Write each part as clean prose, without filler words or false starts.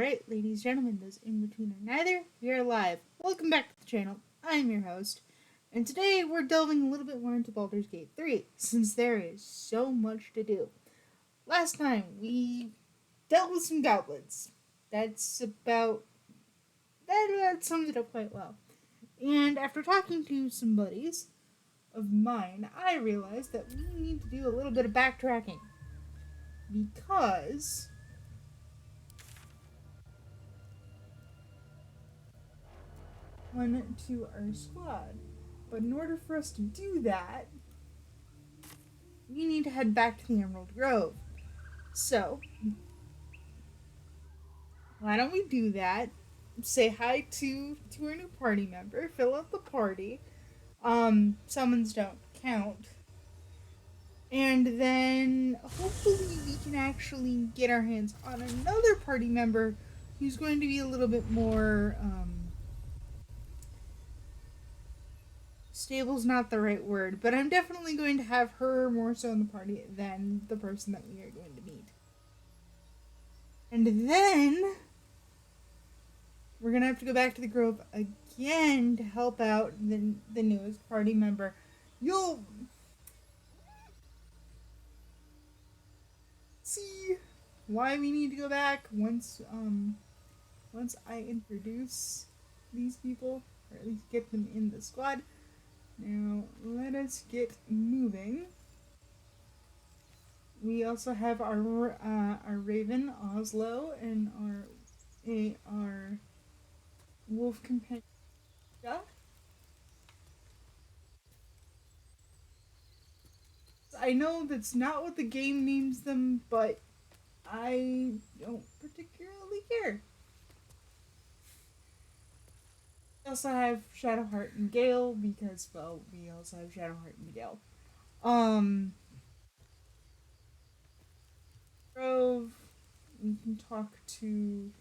Alright, ladies and gentlemen, those in between are neither, we are live. Welcome back to the channel. I'm your host, and today we're delving a little bit more into Baldur's Gate 3, since there is so much to do. Last time, we dealt with some goblins. That sums it up quite well. And after talking to some buddies of mine, I realized that we need to do a little bit of backtracking. Because one to our squad. But in order for us to do that, we need to head back to the Emerald Grove. So, why don't we do that? Say hi to our new party member, fill out the party. Summons don't count. And then hopefully we can actually get our hands on another party member who's going to be a little bit more, stable's not the right word, but I'm definitely going to have her more so in the party than the person that we are going to meet. And then we're going to have to go back to the Grove again to help out the newest party member. You'll see why we need to go back once I introduce these people, or at least get them in the squad. Now, let us get moving. We also have our Raven, Oslo, and our wolf companion. I know that's not what the game names them, but I don't particularly care. We also have Shadowheart and Gale because, well, we also have Shadowheart and Gale. Grove, we can talk to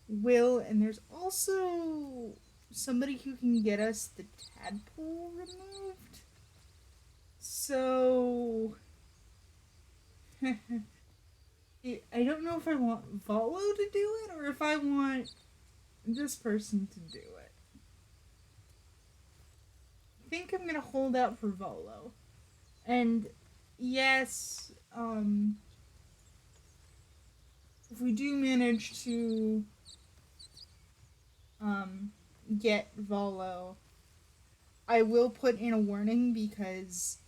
Will, and there's also somebody who can get us the tadpole removed. So I don't know if I want Volo to do it or if I want this person to do it. I think I'm gonna hold out for Volo. And yes, if we do manage to get Volo, I will put in a warning because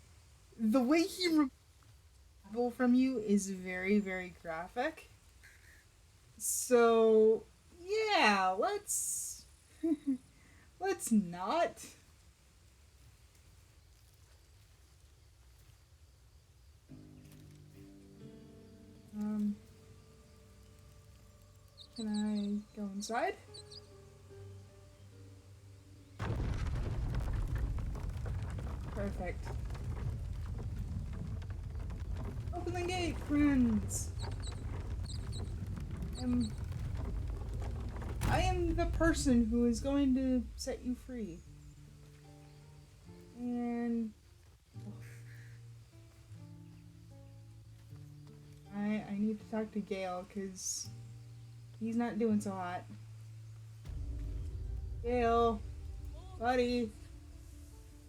the way he removes from you is very, very graphic. So yeah, let's not. Can I go inside? Perfect. Open the gate, friends! I am the person who is going to set you free. And I need to talk to Gale because he's not doing so hot. Gale, buddy.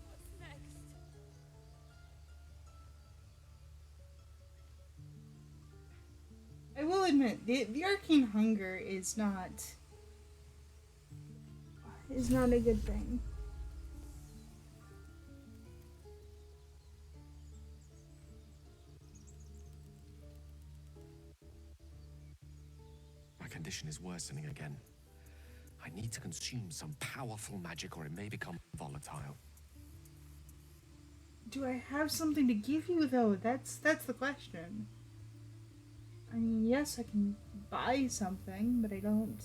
What's next? I will admit, the arcane hunger is not a good thing. My condition is worsening again. I need to consume some powerful magic or it may become volatile. Do I have something to give you though? That's the question. I mean, yes, I can buy something, but I don't.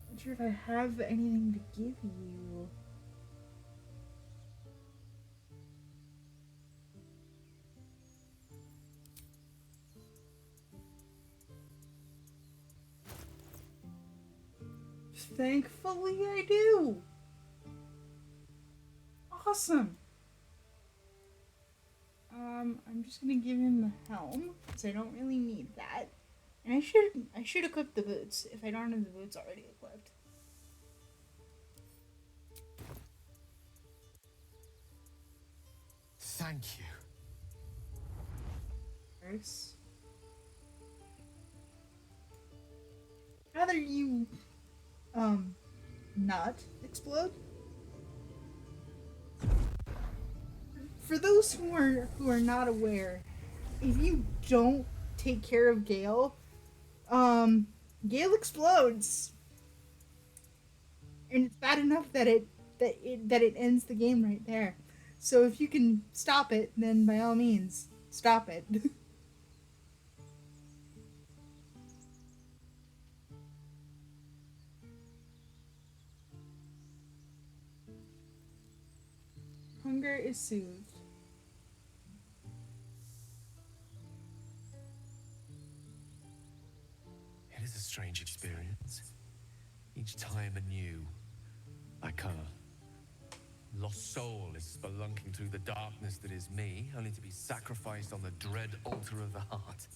I'm not sure if I have anything to give you. Thankfully, I do. Awesome. I'm just gonna give him the helm, because I don't really need that. And I should equip the boots if I don't have the boots already equipped. Thank you. First, rather you not explode. For those who are not aware, if you don't take care of Gale, um, Gale explodes, and it's bad enough that it ends the game right there. So if you can stop it, then by all means, stop it. Hunger is soothed. It is a strange experience. Each time anew, like a lost soul is spelunking through the darkness that is me, only to be sacrificed on the dread altar of the heart.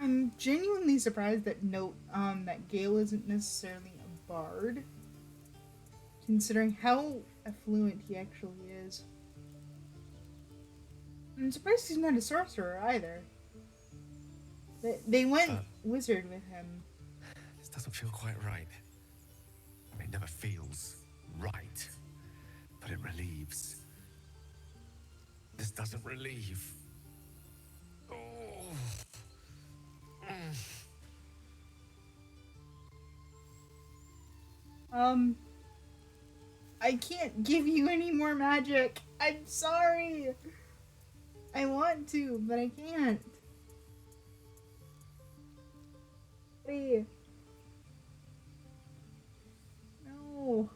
I'm genuinely surprised that Gale isn't necessarily a bard, considering how affluent he actually is. I'm surprised he's not a sorcerer either. They went wizard with him. This doesn't feel quite right. It never feels right, but it relieves. This doesn't relieve. Oh. Um, I can't give you any more magic. I'm sorry. I want to, but I can't. Please. No.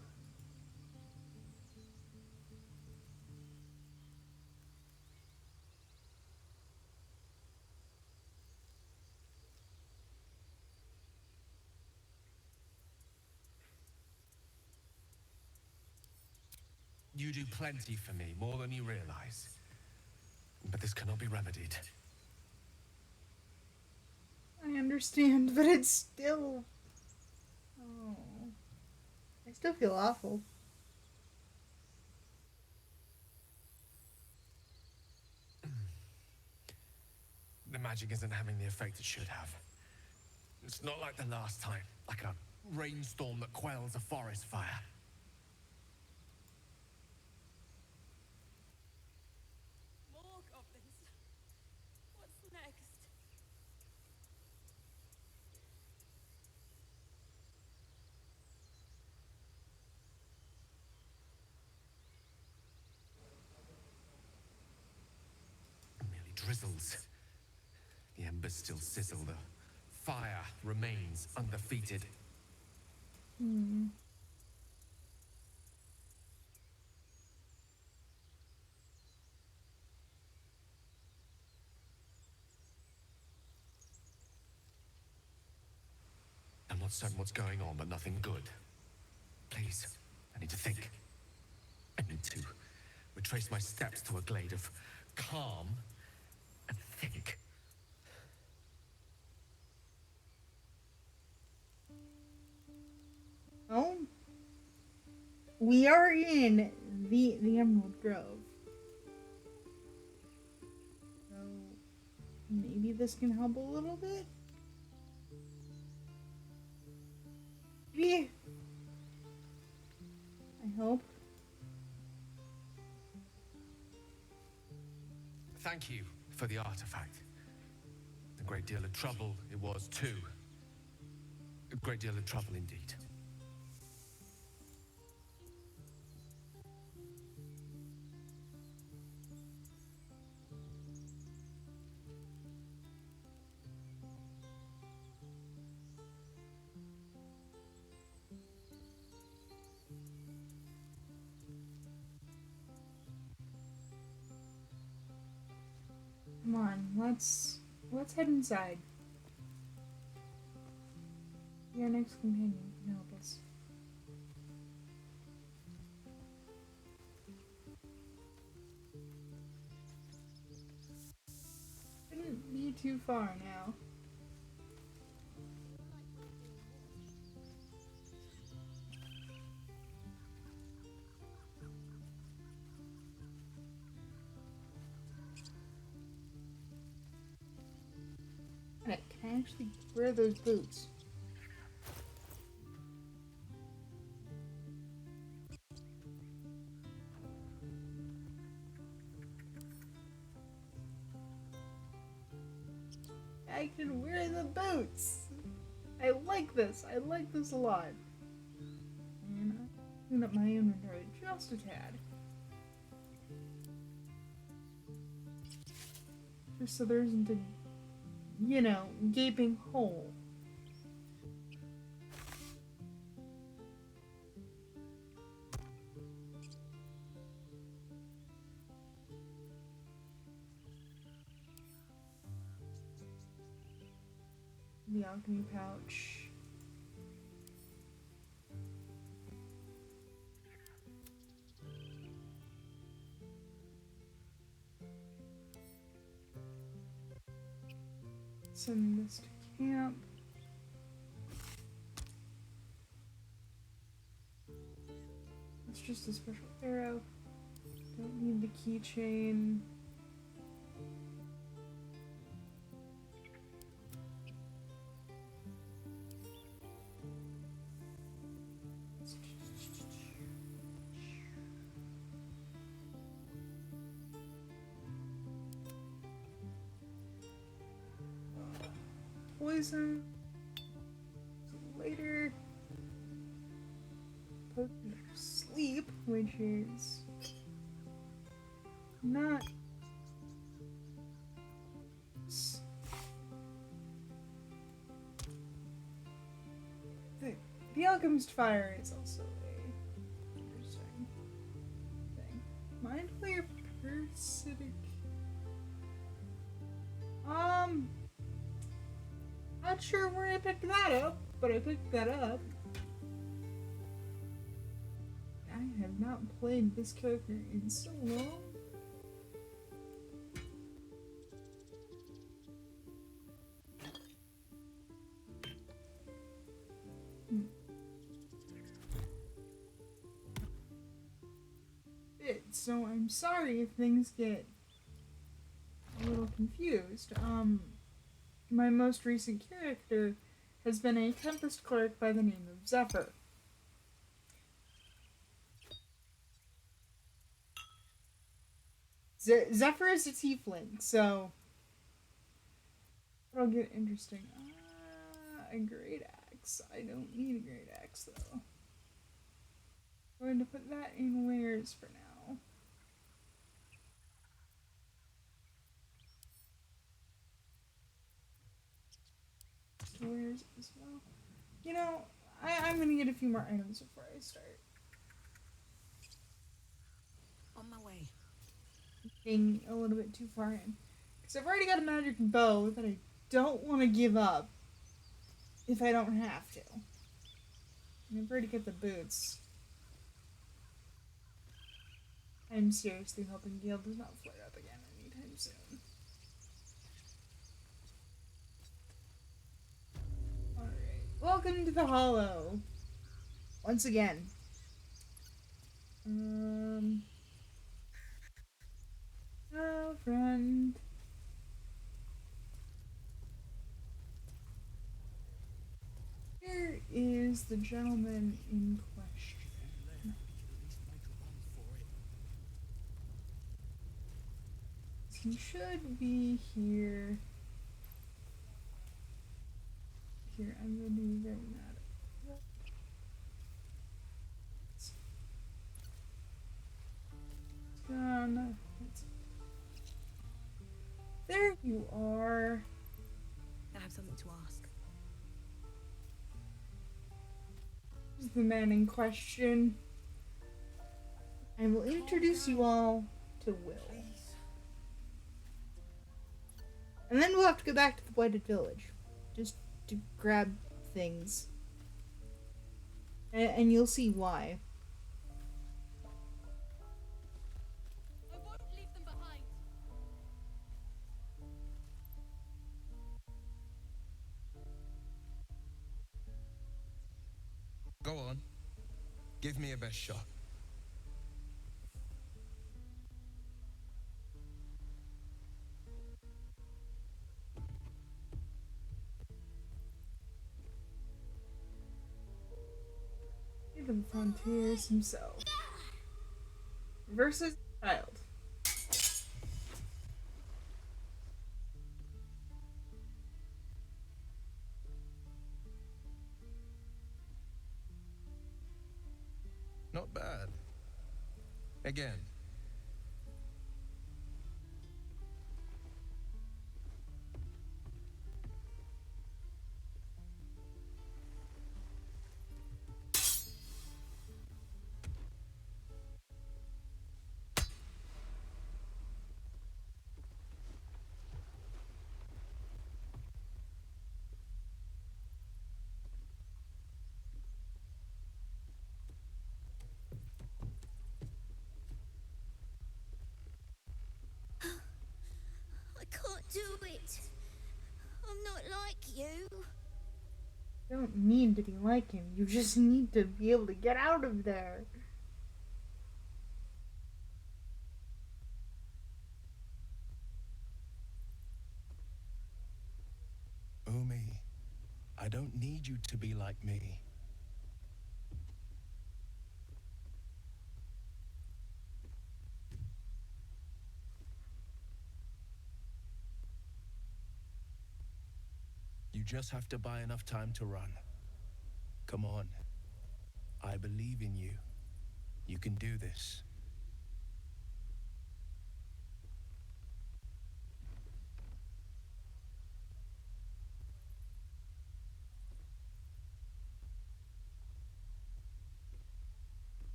You do plenty for me, more than you realize. But this cannot be remedied. I understand, but it's still. Oh. I still feel awful. The magic isn't having the effect it should have. It's not like the last time, like a rainstorm that quells a forest fire. More goblins. What's next? It merely drizzles. The embers still sizzle. The fire remains undefeated. Hmm. I'm not certain what's going on, but nothing good. Please, I need to think. I need to retrace my steps to a glade of calm and think. Oh, we are in the Emerald Grove. So maybe this can help a little bit. Maybe. I hope. Thank you for the artifact. A great deal of trouble it was, too. A great deal of trouble indeed. Come on, let's head inside. Your next companion can help us. too far now. And I can actually wear those boots. I can wear the boots. I like this. I like this a lot. And I'll clean up my inventory just a tad. Just so there isn't a, you know, gaping hole. The alchemy pouch. Send this to camp. It's just a special arrow. Don't need the keychain. Poison. Later. Potion of sleep, which is not. The alchemist fire is also a interesting thing. Mind flayer parasitic. Not sure where I picked that up, but I picked that up. I have not played this character in so long. So I'm sorry if things get a little confused. My most recent character has been a Tempest cleric by the name of Zephyr. Zephyr is a tiefling, so it'll get interesting. A great axe. I don't need a great axe though. I'm going to put that in wares for now. Wares as well. You know, I'm gonna get a few more items before I start. On my way. Being a little bit too far in. Because I've already got a magic bow that I don't want to give up if I don't have to. And I've already got the boots. I'm seriously hoping Gale does not flare up again anytime soon. Alright. Welcome to the Hollow. Once again. Hello, friend. Here is the gentleman in question. He should be here. Here, I'm going to be very mad. There you are. I have something to ask. This is the man in question. I will introduce you all to Will. And then we'll have to go back to the Blighted Village. Just to grab things. And you'll see why. I won't leave them behind. Go on. Give me a best shot. Even Frontiers himself versus Child. Not bad. Again. I can't do it. I'm not like you. You don't need to be like him. You just need to be able to get out of there. Umi, I don't need you to be like me. You just have to buy enough time to run. Come on. I believe in you. You can do this.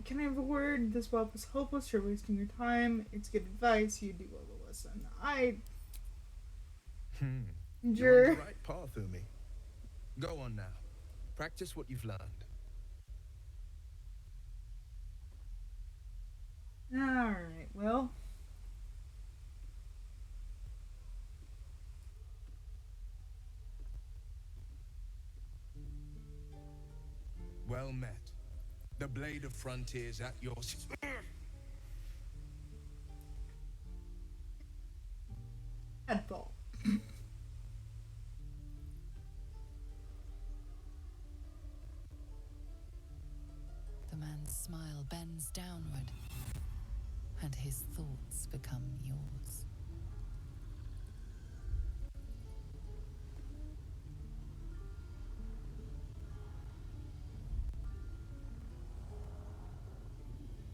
Can I have a word? This web is hopeless. You're wasting your time. It's good advice. You do well to listen. You're on Sure. the right path, Umi. Go on now. Practice what you've learned. Alright, well. Well met. The blade of frontiers at your... Headball. The man's smile bends downward, and his thoughts become yours.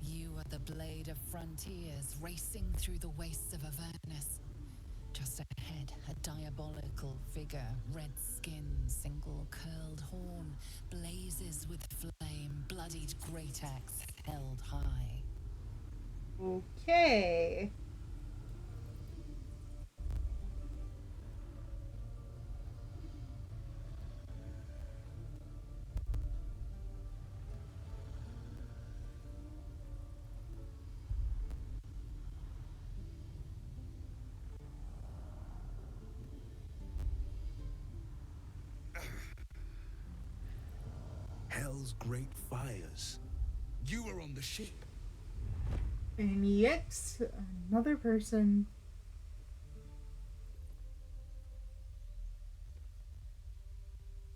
You are the blade of frontiers racing through the wastes of Avernus. Just ahead, a diabolical figure, red skin, single curled horn, blazes with flame, bloodied great axe held high. Okay. Hell's great fires. You were on the ship. And yet, another person.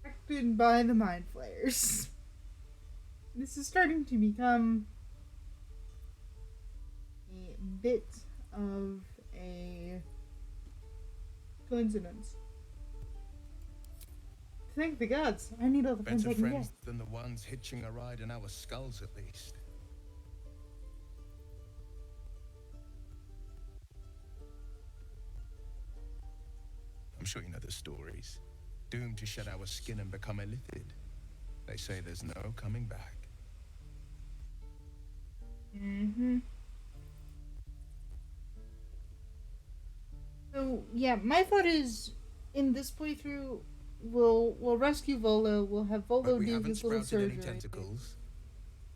Affected by the mind flayers. This is starting to become a bit of a coincidence. Thank the gods. I need all the friends Better I can friends get. than the ones hitching a ride in our skulls, at least. I'm sure you know the stories. Doomed to shed our skin and become illithid. They say there's no coming back. Mm-hmm. So yeah, my thought is, in this playthrough, we'll rescue Volo. We'll have Volo But we do haven't his little sprouted surgery, any tentacles.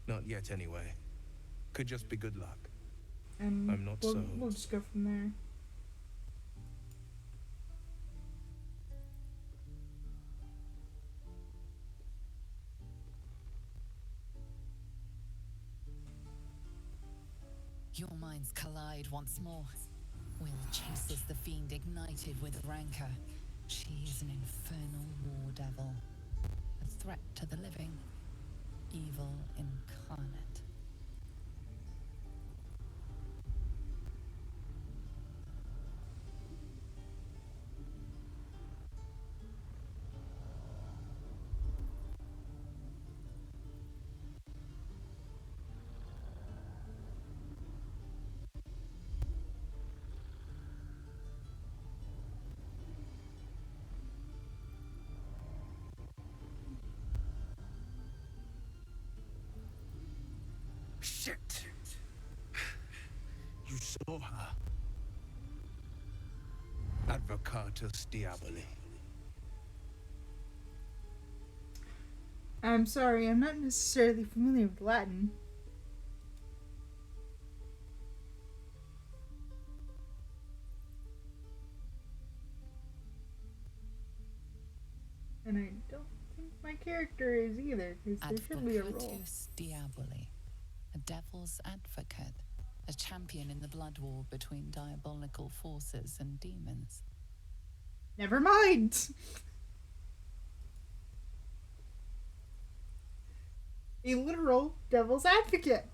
Not yet, anyway. Could just be good luck. and I'm not we'll sold. just go from there. Your minds collide once more. Will chases the fiend ignited with rancor. She is an infernal war devil, a threat to the living, evil incarnate. Shit! You saw her. Advocatus Diaboli. I'm sorry, I'm not necessarily familiar with Latin. And I don't think my character is either, because there should be a role. Advocatus Diaboli, a devil's advocate, a champion in the blood war between diabolical forces and demons. Never mind! A literal devil's advocate.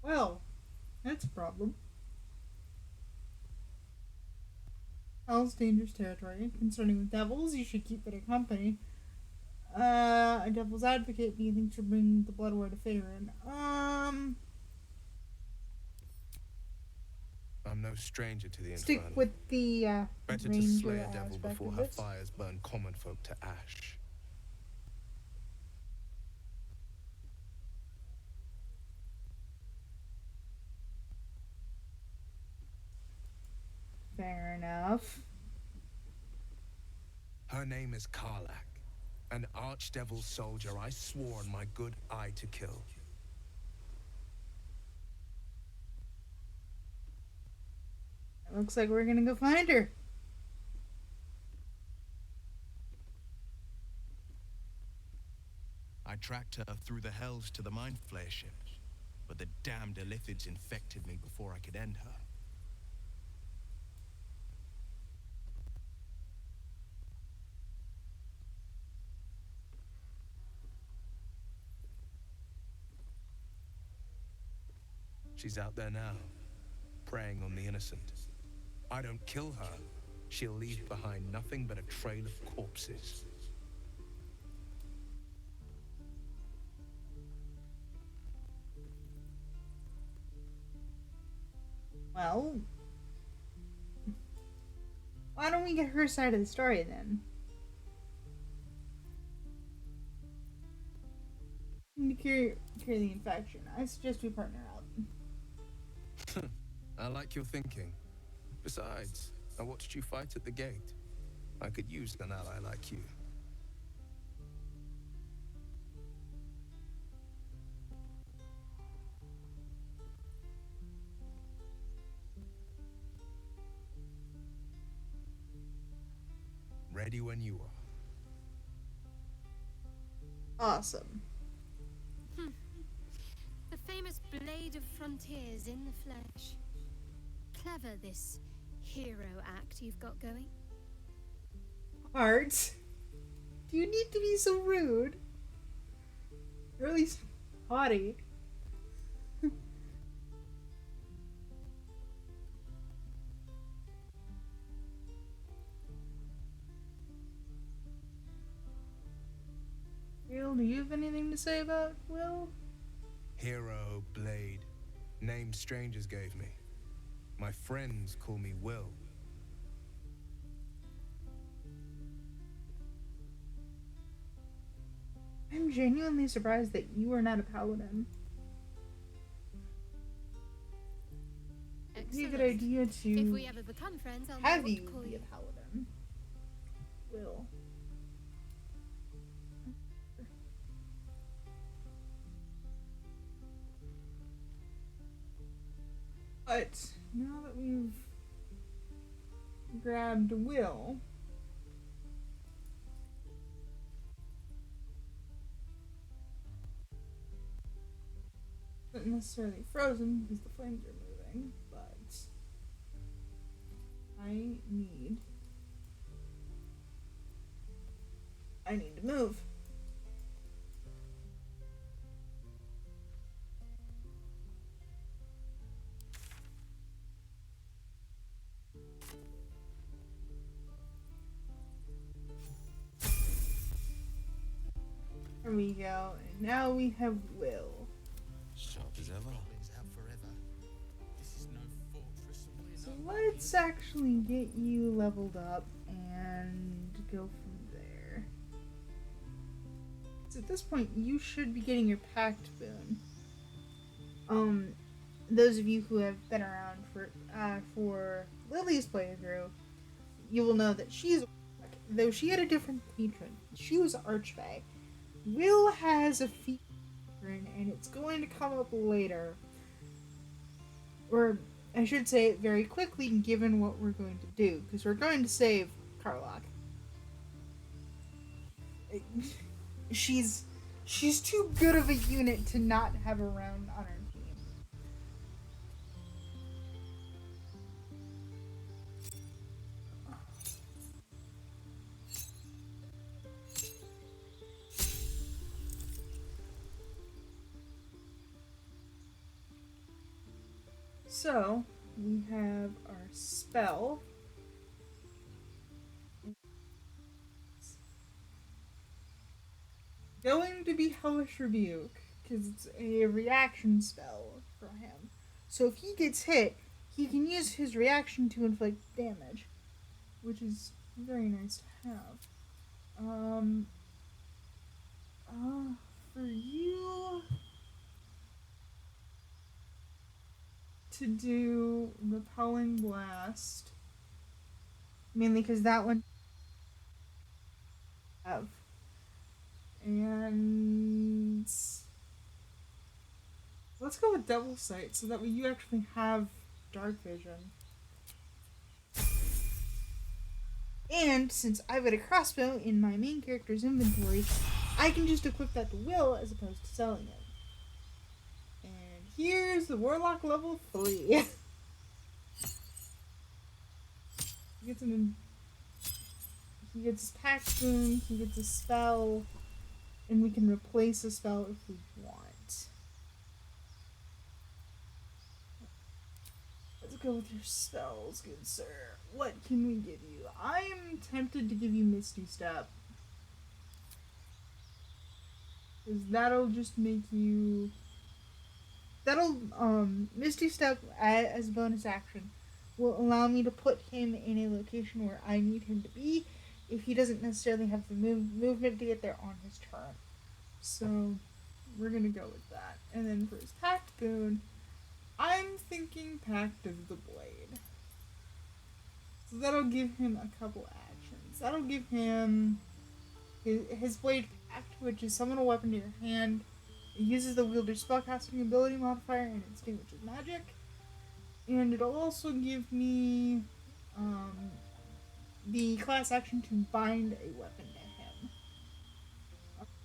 Well, that's a problem. Hell's dangerous territory. Concerning with devils, you should keep it in company. A devil's advocate, do you think should bring the blood war to Faerun? I'm no stranger to the Stick Infernal. with the Better to ranger slay a devil aspect before of her this. fires burn common folk to ash. Fair enough. Her name is Karlak, an archdevil soldier I swore on my good eye to kill. It looks like we're gonna go find her. I tracked her through the hells to the Mind Flayer ship, but the damned Illithids infected me before I could end her. She's out there now, preying on the innocent. I don't kill her, she'll leave behind nothing but a trail of corpses. Well, why don't we get her side of the story then? To cure the infection, I suggest we partner out. I like your thinking. Besides, I watched you fight at the gate. I could use an ally like you. Ready when you are. Awesome. The famous Blade of Frontiers in the flesh. Clever, this hero act you've got going. Art, do you need to be so rude? Or at least haughty. Will, do you have anything to say about Will? Hero, Blade. Name strangers gave me. My friends call me Will. I'm genuinely surprised that you are not a paladin. It'd be a good idea If to we ever become friends, I'll know have what you to call be a you. paladin. Will. But now that we've grabbed Will, isn't necessarily frozen because the flames are moving, but I need I need to move. There we go. And now we have Will. Sharp as ever. So let's actually get you leveled up and go from there. So at this point, you should be getting your Pact Boon. Those of you who have been around for Lily's playthrough, you will know that she's, though she had a different patron. She was Archfey. Will has a patron, and it's going to come up later. Or I should say it very quickly, given what we're going to do, because we're going to save Karlach. She's too good of a unit to not have around on our team. So we have our spell. Going to be Hellish Rebuke, because it's a reaction spell for him. So if he gets hit, he can use his reaction to inflict damage, which is very nice to have. Um, for you to do Repelling Blast, mainly because that one I have, and let's go with Devil Sight so that way you actually have Dark Vision. And since I've got a crossbow in my main character's inventory, I can just equip that to Will as opposed to selling it. And here's the Warlock level 3. He gets his Pact Boon, he gets a spell, and we can replace a spell if we want. Let's go with your spells, good sir. What can we give you? I'm tempted to give you Misty Step. Because that'll just make you... Misty Step as a bonus action will allow me to put him in a location where I need him to be if he doesn't necessarily have the movement to get there on his turn. So we're gonna go with that. And then for his Pact Boon, I'm thinking Pact of the Blade. So that'll give him a couple actions. That'll give him his Blade Pact, which is summon a weapon to your hand. It uses the wielder's spellcasting ability modifier and extinguishes magic. And it'll also give me the class action to bind a weapon to him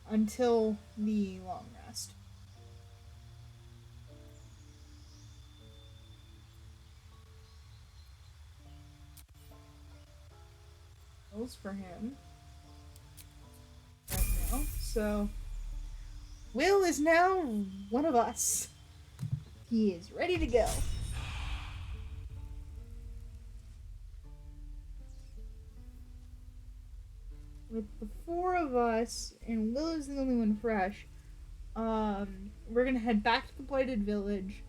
until the long rest. Those for him right now. So Will is now one of us. He is ready to go. With the 4 of us, and Will is the only one fresh, we're gonna head back to the Blighted Village,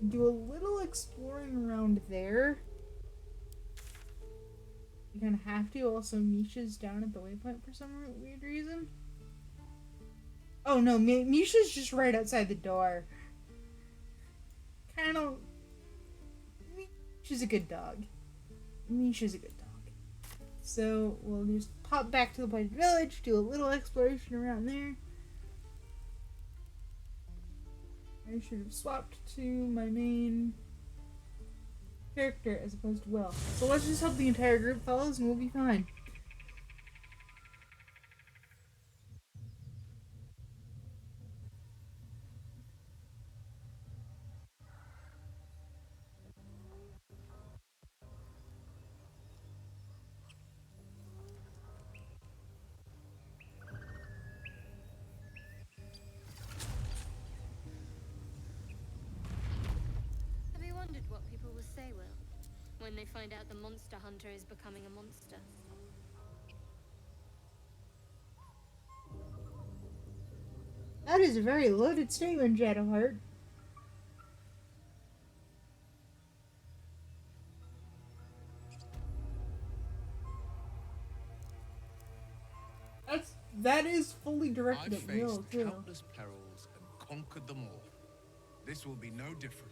do a little exploring around there. You kind of have to. Also, Misha's down at the waypoint for some weird reason. Oh no, Misha's just right outside the door. Kind of. Misha's a good dog. Misha's a good dog. So we'll just pop back to the Blighted Village, do a little exploration around there. I should have swapped to my main character as opposed to Will. So let's just help the entire group, fellas, and we'll be fine. wondered what people will say, Will, when they find out the monster hunter is becoming a monster. That is a very loaded statement, Shadowheart. That is fully directed I've at Will faced too. countless perils and conquered them all. This will be no different.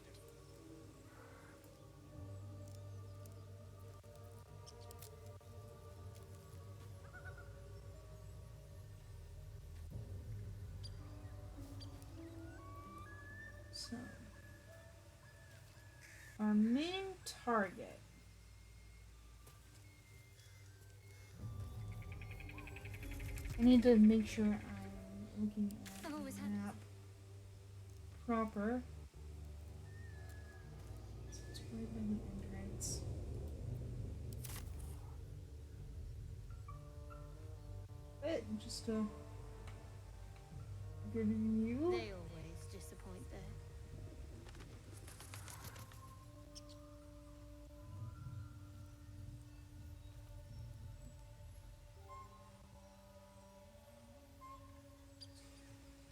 So, our main target. I need to make sure I'm looking at I've always the had map proper. So it's right by the entrance. But just a good view. They always disappoint there.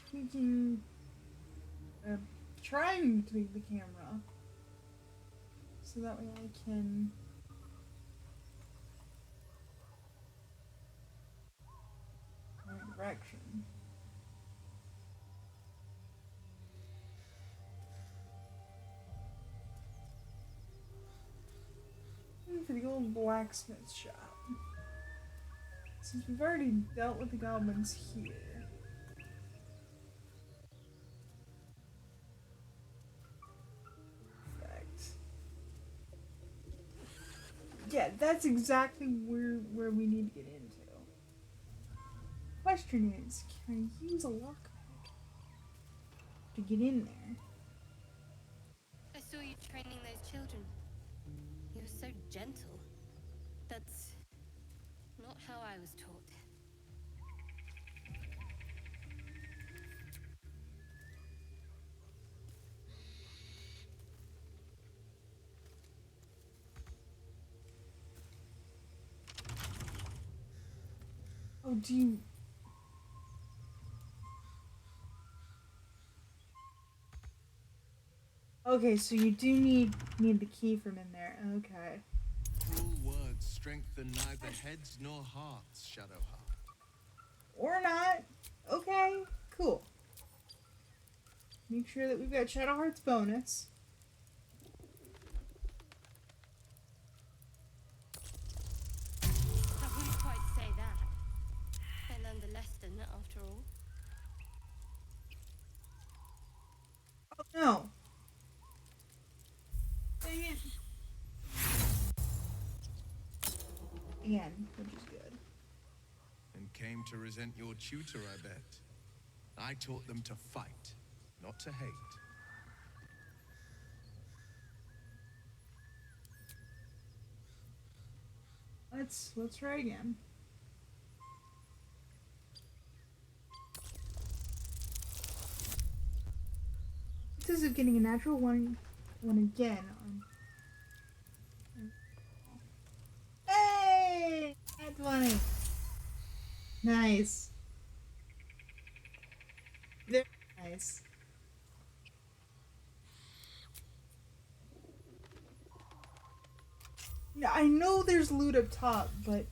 Tweaking, trying to tweak the camera so that way I can find direction. For the old blacksmith shop. Since we've already dealt with the goblins here. Perfect. Yeah, that's exactly where we need to get into. Question is, can I use a lockpick to get in there? I saw you training those children. You're so gentle. That's not how I was taught. Oh, do you... Okay, so you do need the key from in there. Okay. Cruel words strengthen neither heads nor hearts, Shadowheart. Or not. Okay, cool. Make sure that we've got Shadowheart's bonus. I wouldn't quite say that. I learned a lesson after all. Oh no. Dang it. Again, which is good. And came to resent your tutor, I bet. I taught them to fight, not to hate. Let's try again. This is getting a natural one again on. Hey! That's funny. Nice. Very nice. Now, I know there's loot up top, but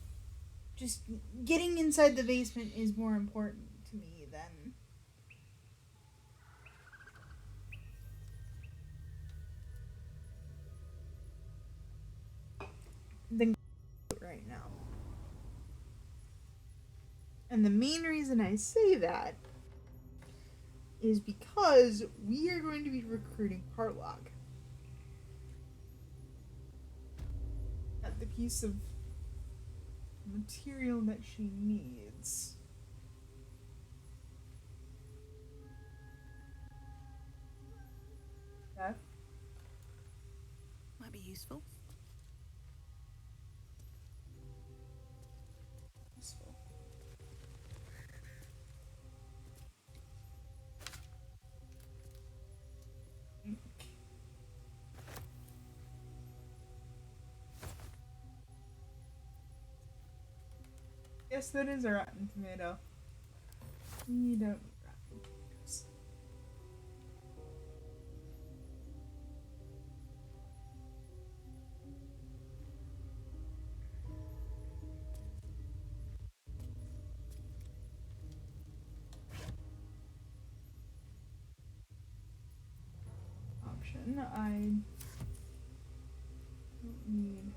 just getting inside the basement is more important to me than right now. And the main reason I say that is because we are going to be recruiting Harlock. At the piece of material that she needs. Beth? Might be useful. Useful. Yes, that is a rotten tomato. You don't need rotten tomatoes. Option. I don't need.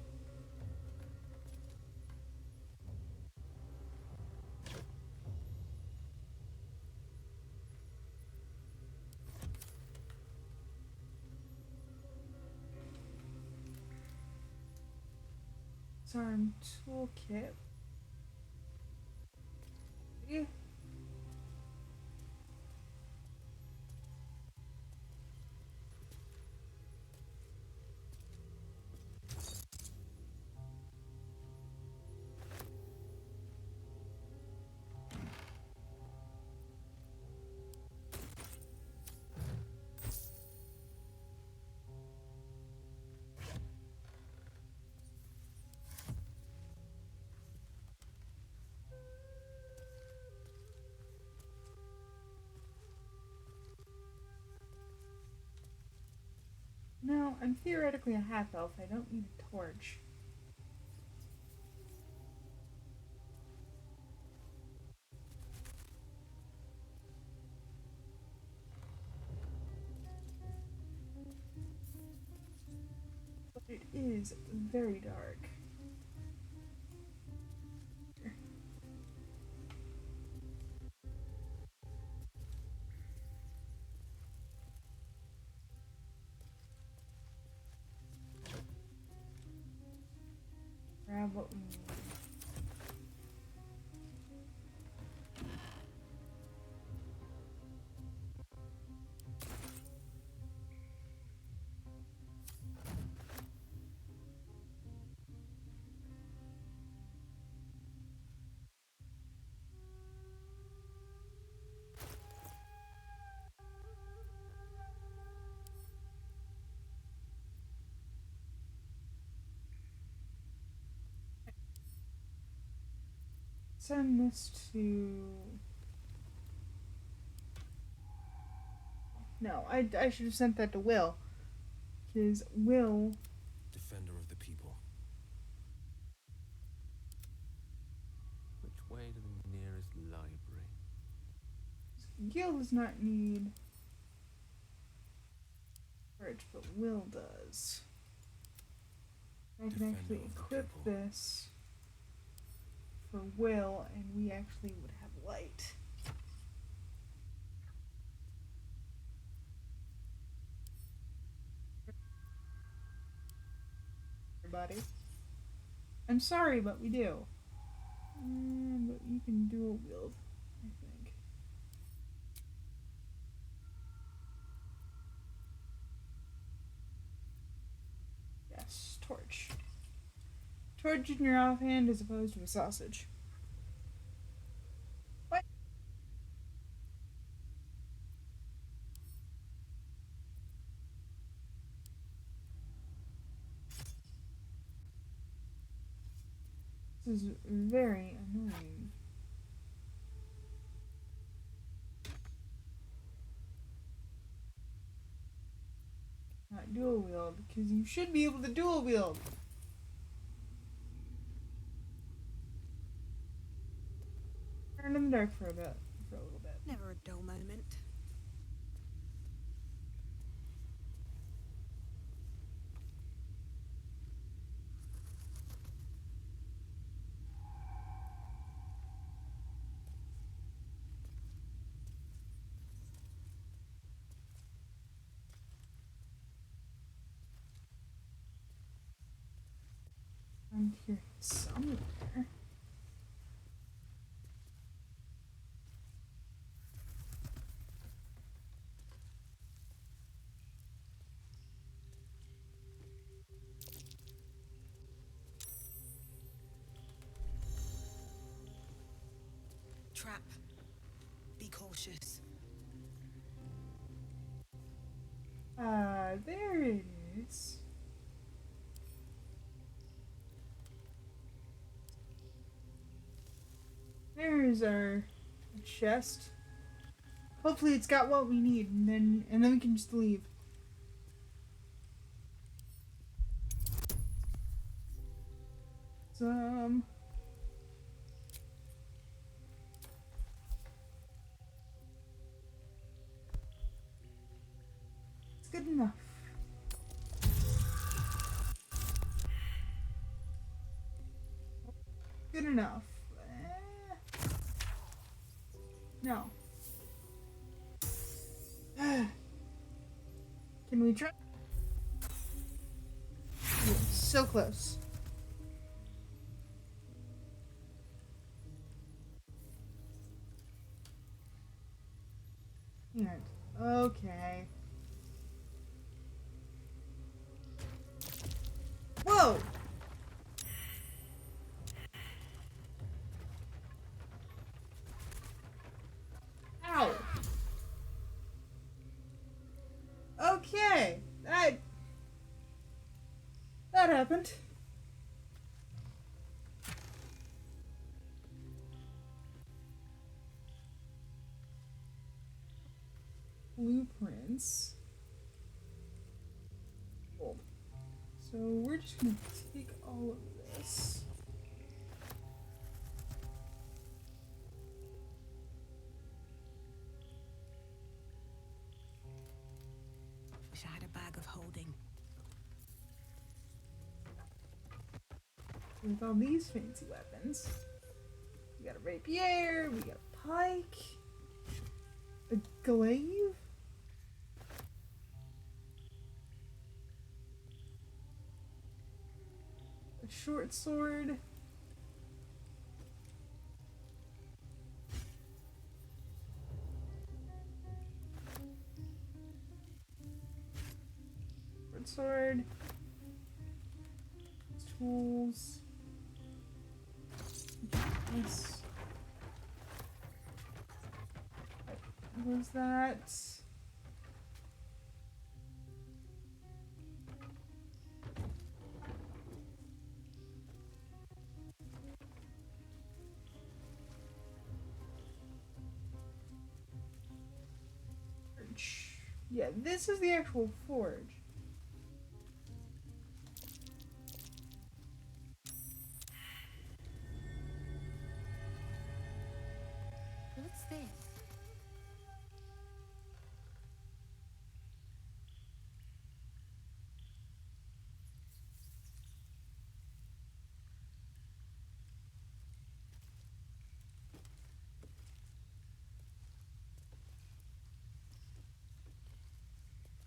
Disarm toolkit. Yeah. No, I'm theoretically a half elf. I don't need a torch. But it is very dark. Grab what we need. Send this to. No, I should have sent that to Will. Because Will. Defender of the people. Which way to the nearest library? Gil does not need courage, but Will does. I can Defender actually of the equip people. this for Will, and we actually would have light. Everybody. I'm sorry, but we do. But you can dual wield, I think. Yes, torch. Torch in your offhand as opposed to a sausage. What? This is very annoying. Not dual wield, because you should be able to dual wield. Turn in the dark for a bit, for a little bit. Never a dull moment. I'm here somewhere. Trap. Be cautious. There it is. There's our chest. Hopefully it's got what we need, and then we can just leave. Some. It's good enough. Good enough. No. Can we try? Yeah, so close. And okay. Whoa! Ow! Okay, that happened. Blueprints. Cool. So we're just gonna take all of this. Wish I had a bag of holding. With all these fancy weapons. We got a rapier, we got a pike, a glaive. A short sword. Short sword. Tools. This. What was that? Forge. Yeah, this is the actual forge. What's this?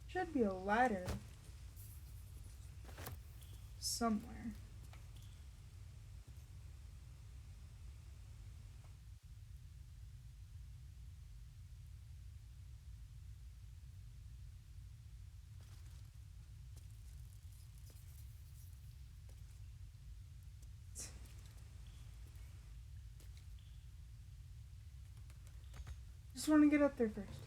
Should be a ladder somewhere. Just want to get up there first.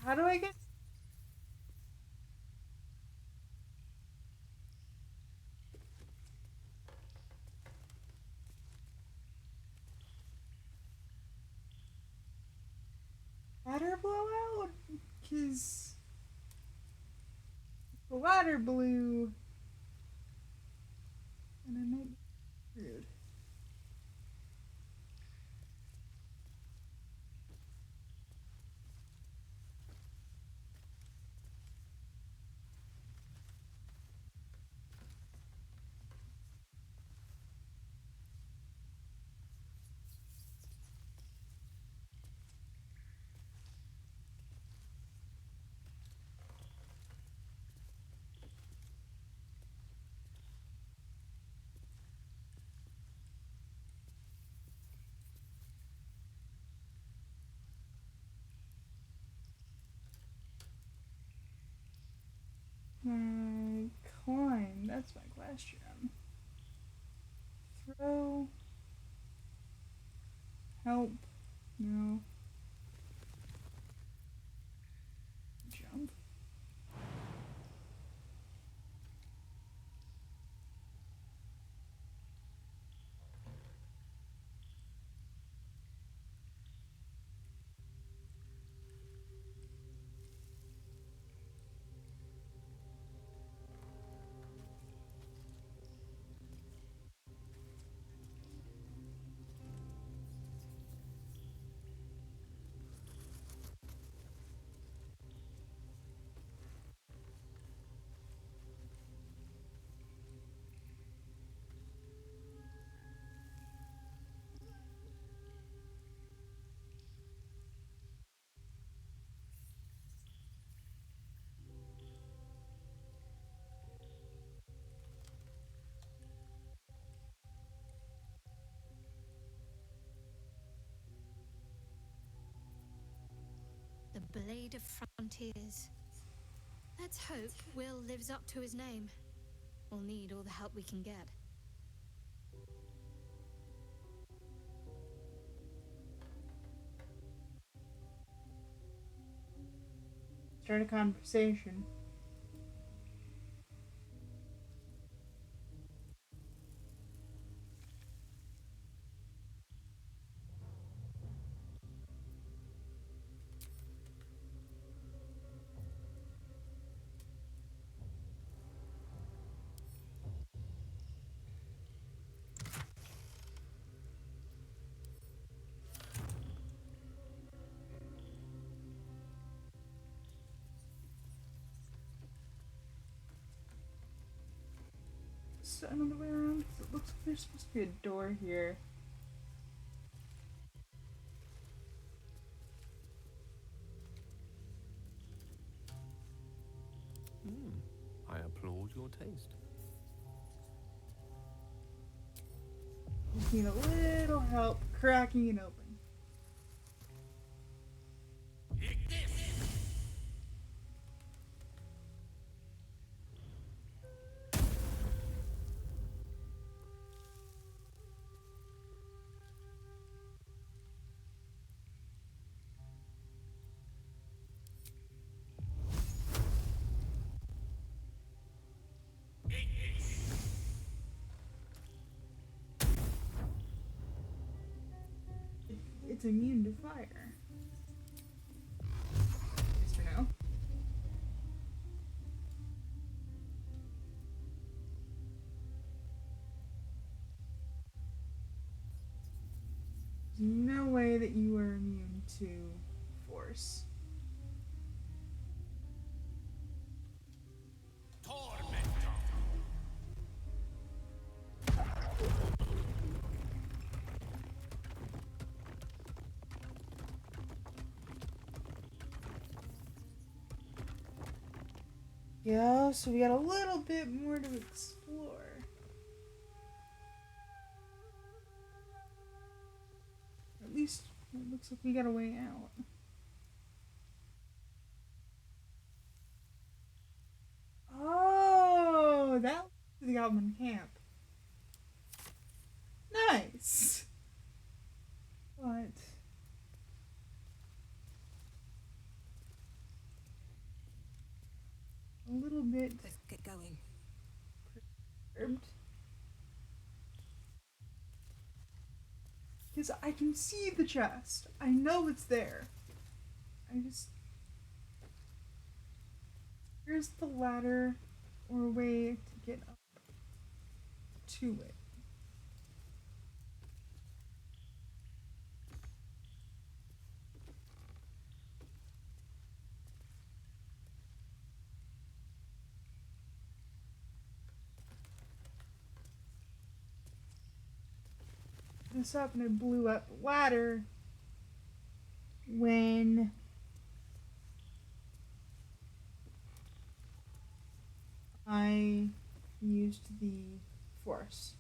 How do I get? Ladder blowout? Because the ladder blew, and I might be screwed. Climb. That's my question. Throw. Help. No. Jump. Blade of Frontiers. Let's hope Will lives up to his name. We'll need all the help we can get. Start a conversation. Another way around. It looks like there's supposed to be a door here. I applaud your taste. Just need a little help cracking it open. It's immune to fire. Yes or no? There's no way that you are immune to force. Yeah, so we got a little bit more to explore. At least it looks like we got a way out. Oh, that was the Goblin Camp. Nice. But a little bit Let's get going. perturbed. Because I can see the chest. I know it's there. Here's the ladder or a way to get up to it. This up and I blew up the ladder when I used the force.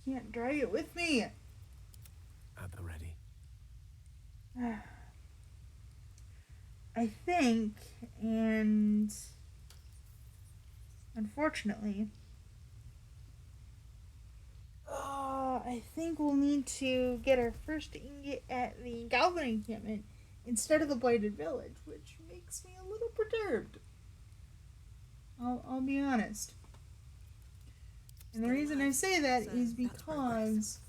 Can't drag it with me. At the ready. I think, and unfortunately, I think we'll need to get our first ingot at the Goblin encampment instead of the Blighted Village, which makes me a little perturbed. I'll be honest. And the reason I say that is because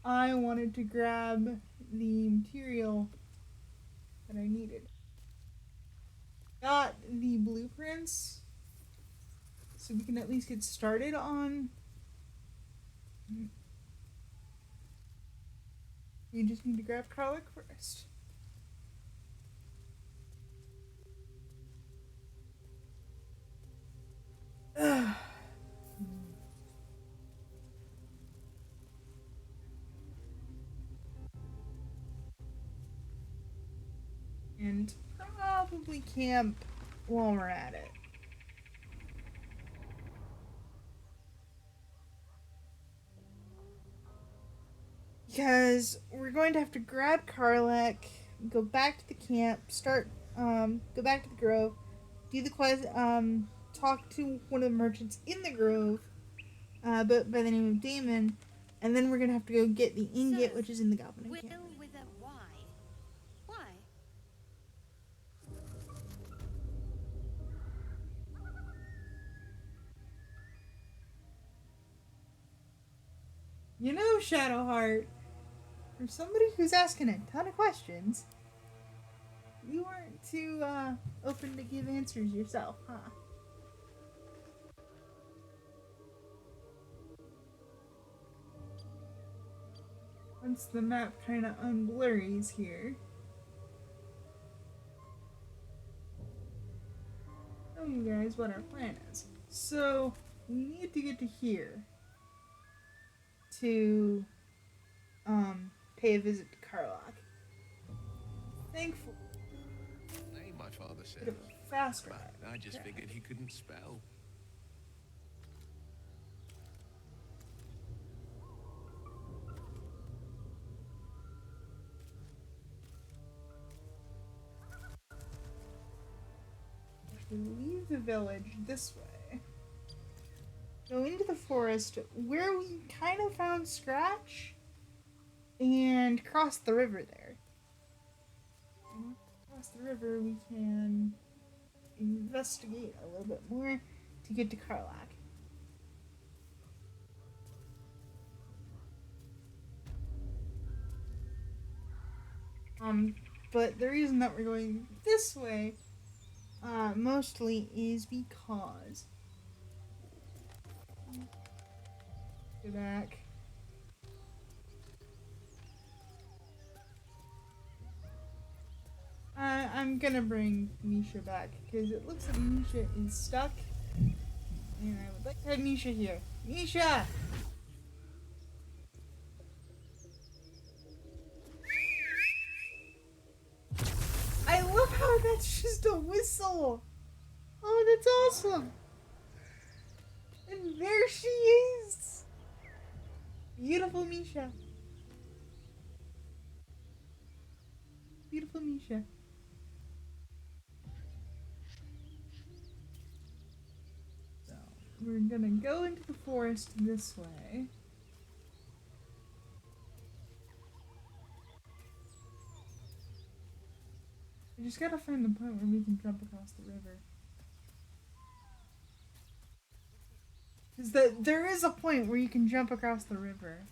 I wanted to grab the material that I needed. Got the blueprints, so we can at least get started on. We just need to grab Karlik first. And probably camp while we're at it. Because we're going to have to grab Karlek, go back to the camp, go back to the grove, do the quest, talk to one of the merchants in the grove, but by the name of Damon, and then we're gonna have to go get the ingot, So, which is in the Goblin Will encampment. with a Y. Why? You know, Shadowheart, for somebody who's asking a ton of questions, you aren't too open to give answers yourself, huh? Once the map kind of unblurries here, show you guys what our plan is. So we need to get to here to pay a visit to Karlach. Thankfully, Name, my father bit of says. a fast But ride. I just Okay. figured he couldn't spell. We leave the village this way. Go into the forest where we kind of found Scratch and cross the river there. And once we cross the river, we can investigate a little bit more to get to Karlach. But the reason that we're going this way, mostly is because go back. I'm gonna bring Misha back because it looks like Misha is stuck, and I would like to have Misha here. Misha! I love how that's just a whistle. Oh, that's awesome. And there she is. Beautiful Misha. Beautiful Misha. So, we're gonna go into the forest this way. I just gotta find the point where we can jump across the river. Because there is a point where you can jump across the river.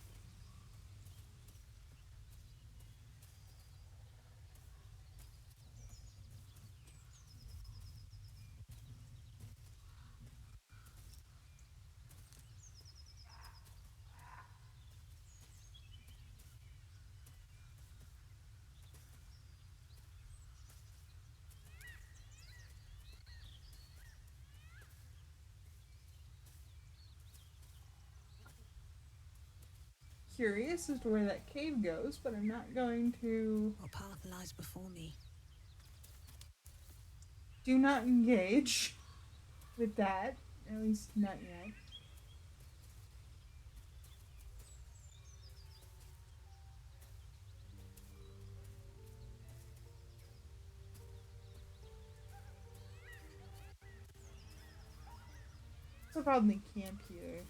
Curious as to where that cave goes, but I'm not going to. What path lies before me? Do not engage with that. At least not yet. So probably camp here.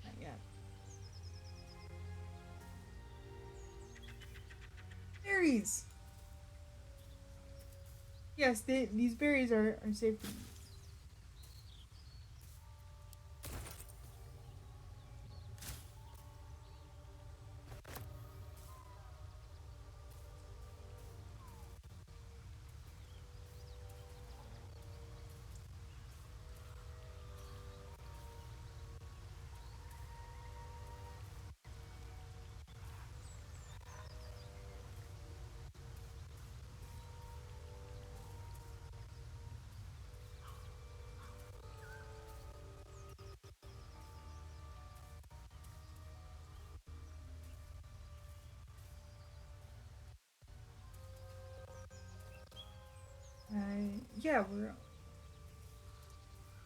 Not yet. Berries! Yes, these berries are safe to eat.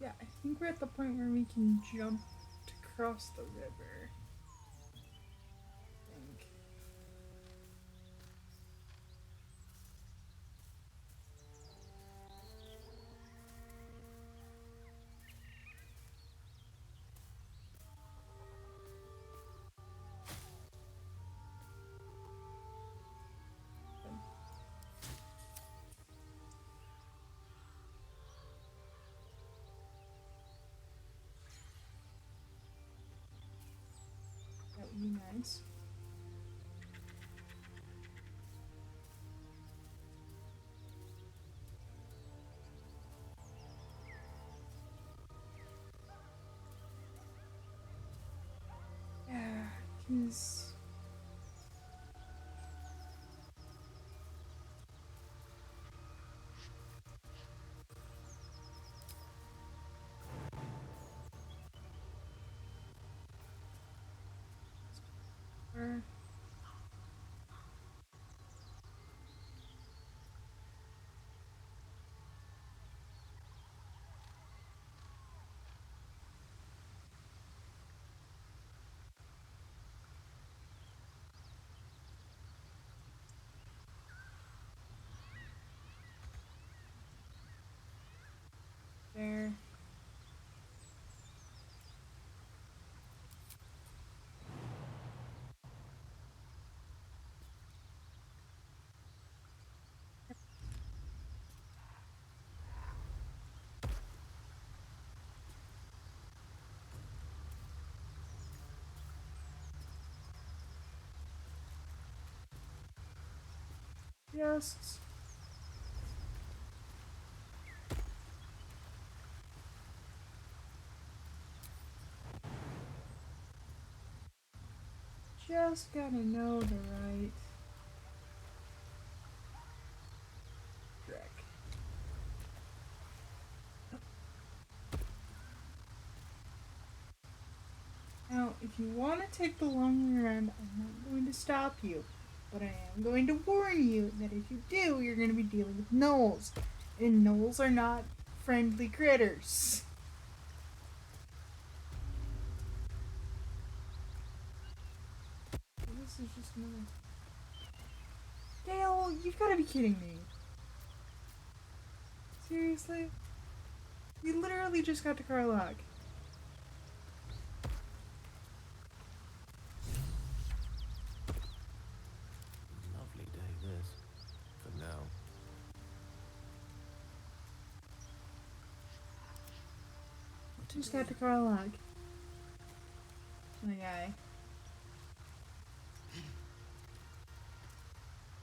Yeah, I think we're at the point where we can jump to cross the river. I think. That would be nice. Yeah, because we're there. Just, just gotta know the right trick. Now, if you want to take the long way around, I'm not going to stop you. But I am going to warn you that if you do, you're going to be dealing with gnolls. And gnolls are not friendly critters. This is just another. Dale, you've got to be kidding me. Seriously? We literally just got to Karlak. Lovely day, this. For now. Just got to Karlak. My guy.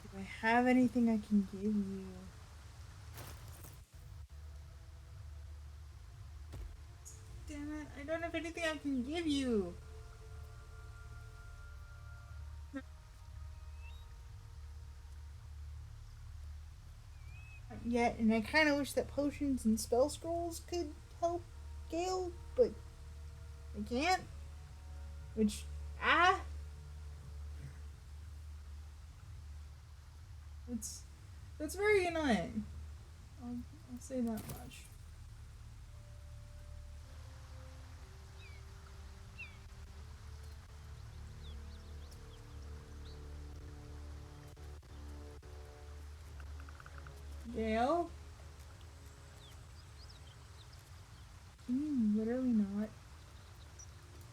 Do I have anything I can give you? Damn it, I don't have anything I can give you. Not yet, and I kind of wish that potions and spell scrolls could help Gale, but I can't. Which, it's that's very annoying. I'll say that much. Gale, can you literally not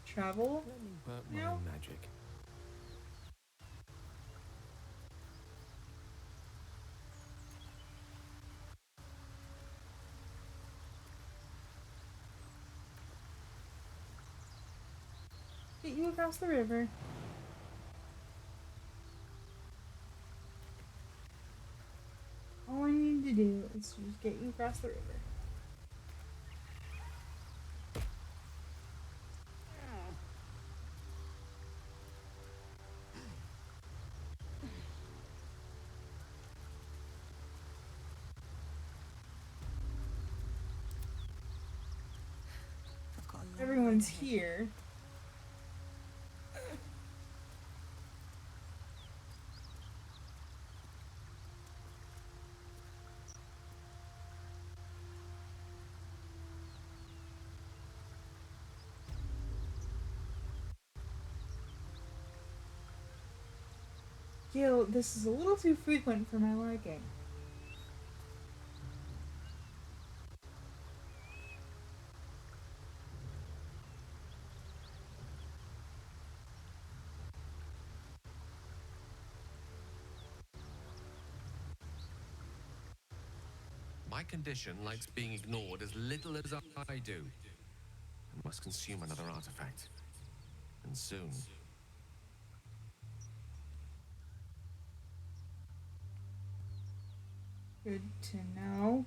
travel Let me work my now? magic. Get you across the river. All I need to do is just get you across the river. I've got a long road Everyone's ahead. here. Gil, this is a little too frequent for my liking. My condition likes being ignored as little as I do. I must consume another artifact. And soon. Good to know.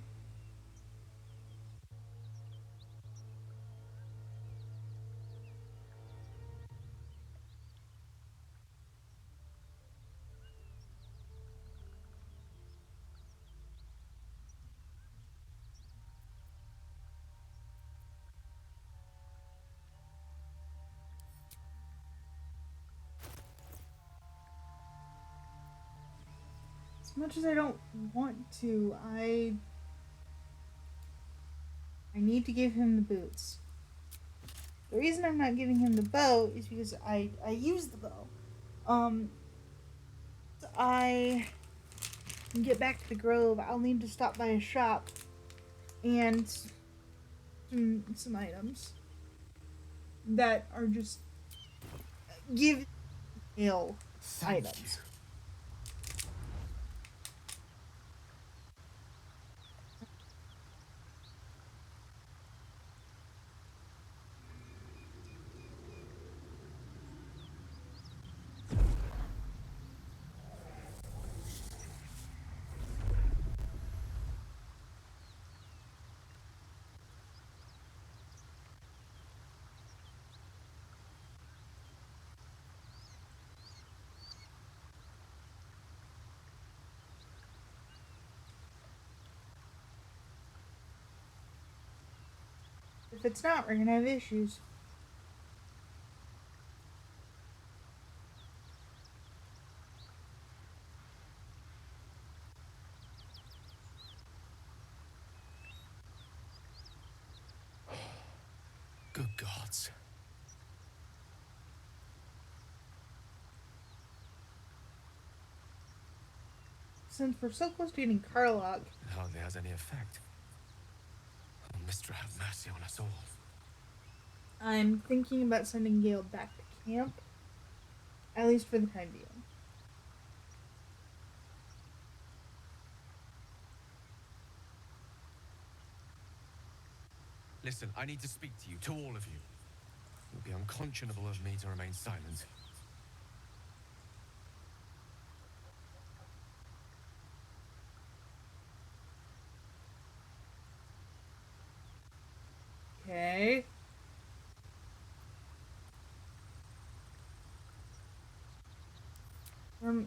As much as I don't want to, I need to give him the boots. The reason I'm not giving him the bow is because I use the bow. I can get back to the grove. I'll need to stop by a shop and some items that are just give ill items. If it's not, we're gonna have issues. Good gods. Since we're so close to getting Karlach, It hardly has any effect. Oh, Mister, have mercy on us all. I'm thinking about sending Gale back to camp, at least for the time being. Listen, I need to speak to you, to all of you. It would be unconscionable of me to remain silent. Okay.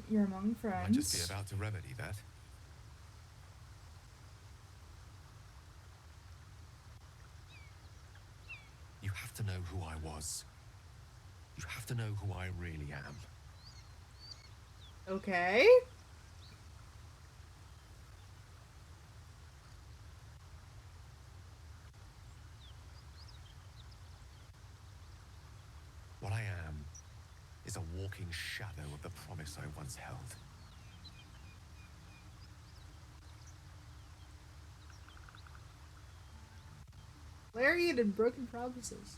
You're among I might just be friends. about to remedy that. You have to know who I was. You have to know who I really am. Okay. What I am is a walking shadow of the promise I once held. Lariat and broken promises.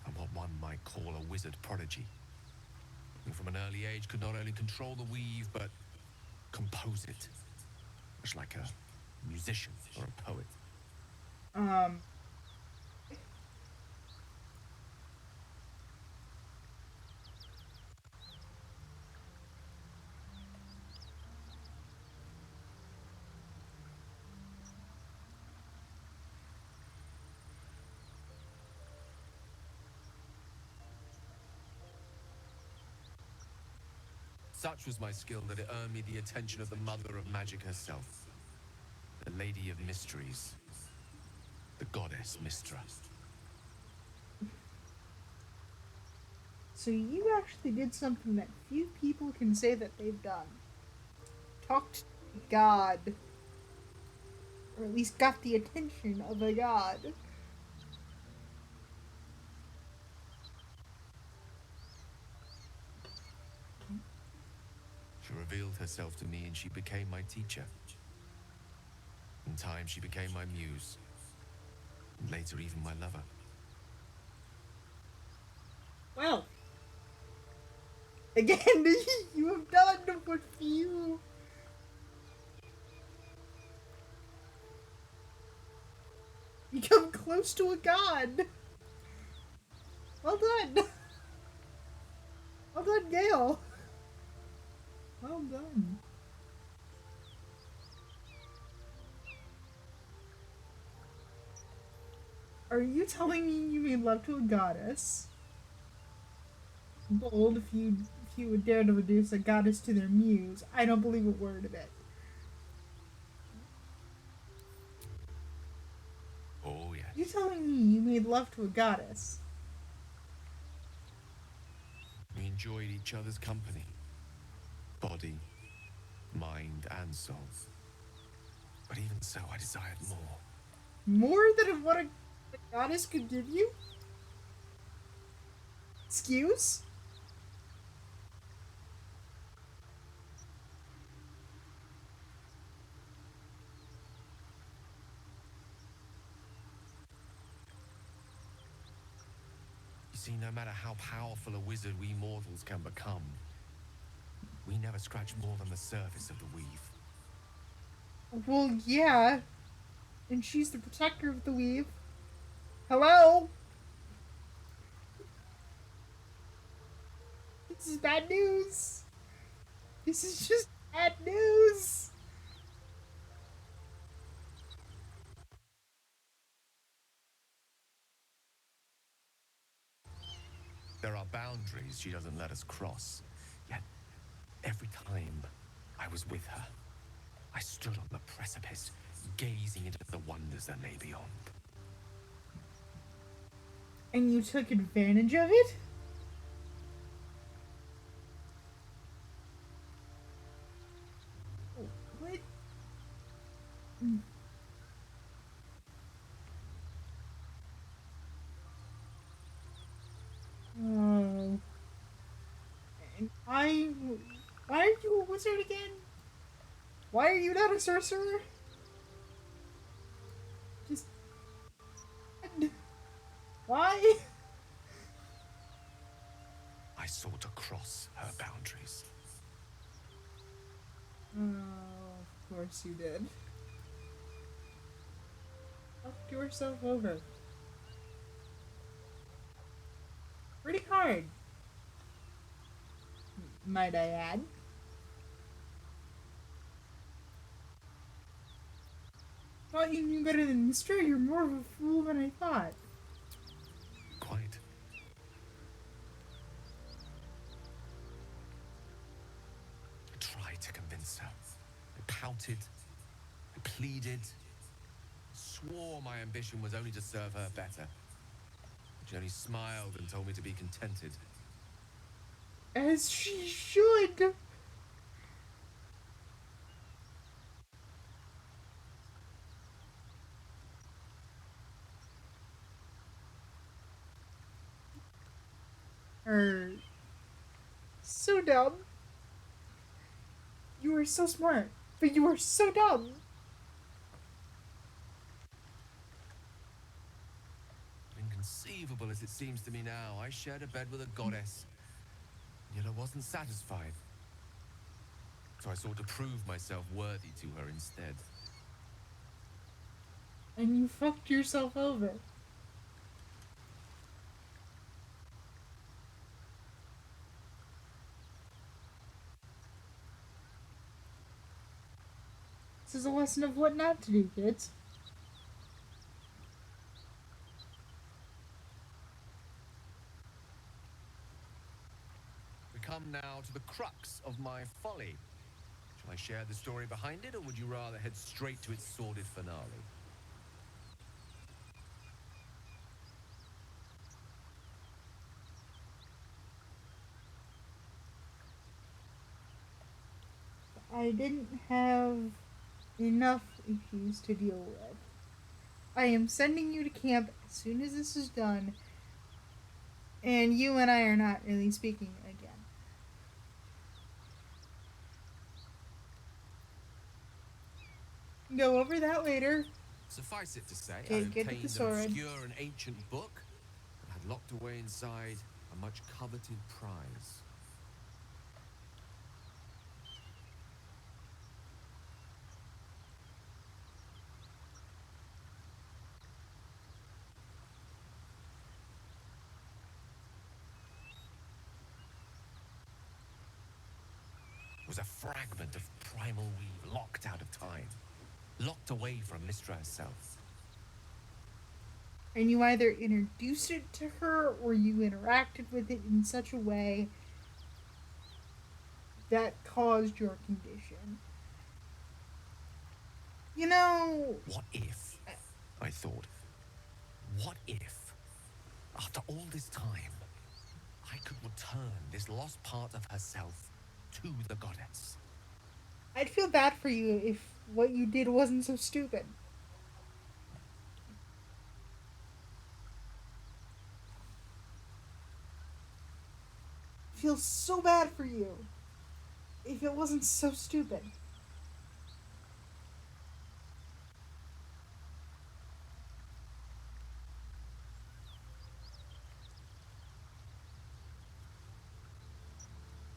I'm what one might call a wizard prodigy, who from an early age could not only control the weave, but compose it, much like a musician or a poet. Um, Such was my skill that it earned me the attention of the mother of magic herself, the Lady of Mysteries, the goddess Mystra. so you actually did something that few people can say that they've done. Talked to God. Or at least got the attention of a god. revealed herself to me and she became my teacher. In time, she became my muse. And later, even my lover. Well, again, you have done what few. You come close to a god. Well done. Well done, Gale. Well done. Are you telling me you made love to a goddess? Bold, if you would dare to reduce a goddess to their muse. I don't believe a word of it. Oh, yes. You telling me you made love to a goddess? We enjoyed each other's company. Body, mind, and soul. But even so, I desired more. More than what a goddess could give you? Excuse? You see, no matter how powerful a wizard we mortals can become, we never scratch more than the surface of the weave. Well, yeah. And she's the protector of the weave. Hello? This is bad news. This is just bad news. There are boundaries she doesn't let us cross. Yet, every time I was with her, I stood on the precipice, gazing into the wonders that lay beyond. And you took advantage of it? What? Oh. And why are you a wizard again? Why are you not a sorcerer? Just... Why? I sought to cross her boundaries. Oh, of course you did. Fucked yourself over. Pretty hard. Might I add? Thought you knew better than Mister. You're more of a fool than I thought. Quite. I tried to convince her. I pouted. I pleaded. Swore my ambition was only to serve her better. She only smiled and told me to be contented. As she should. So dumb. You are so smart, but you are so dumb. Inconceivable as it seems to me now, I shared a bed with a goddess. Yet I wasn't satisfied. So I sought to prove myself worthy to her instead. And you fucked yourself over. This is a lesson of what not to do, kids. We come now to the crux of my folly. Shall I share the story behind it, or would you rather head straight to its sordid finale? I didn't have enough issues to deal with. I am sending you to camp as soon as this is done, and you and I are not really speaking again. Go over that later. Suffice it to say, I Okay, get to the obtained an sword. obscure and ancient book that had locked away inside a much coveted prize. It was a fragment of primal weave locked out of time, locked away from Mystra herself. And you either introduced it to her or you interacted with it in such a way that caused your condition. You know, What if, I thought, what if, after all this time, I could return this lost part of herself to the goddess? I'd feel bad for you if what you did wasn't so stupid. Feel so bad for you if it wasn't so stupid.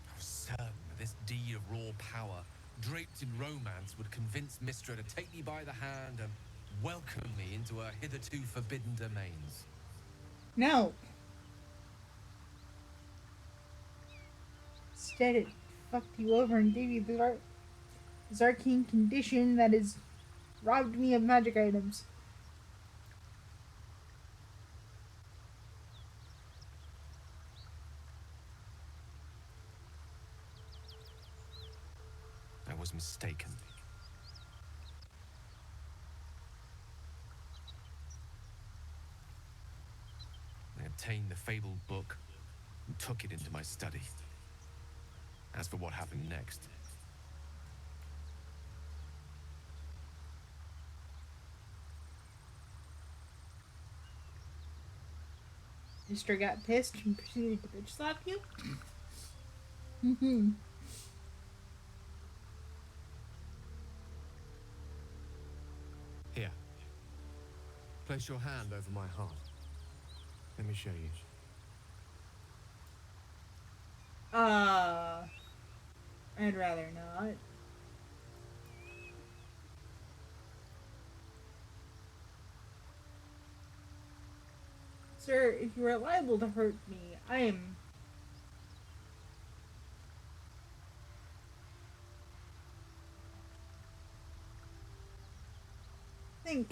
I was certain that this deed of raw power, draped in romance, would convince Mystra to take me by the hand and welcome me into her hitherto forbidden domains. No. Instead, it fucked you over and gave you this arcane condition that has robbed me of magic items. I was mistaken. I obtained the fabled book and took it into my study. As for what happened next, Mister got pissed and proceeded to bitch slap you. Mm-hmm. here, place your hand over my heart. Let me show you. I'd rather not. Sir, if you are liable to hurt me, I am. Think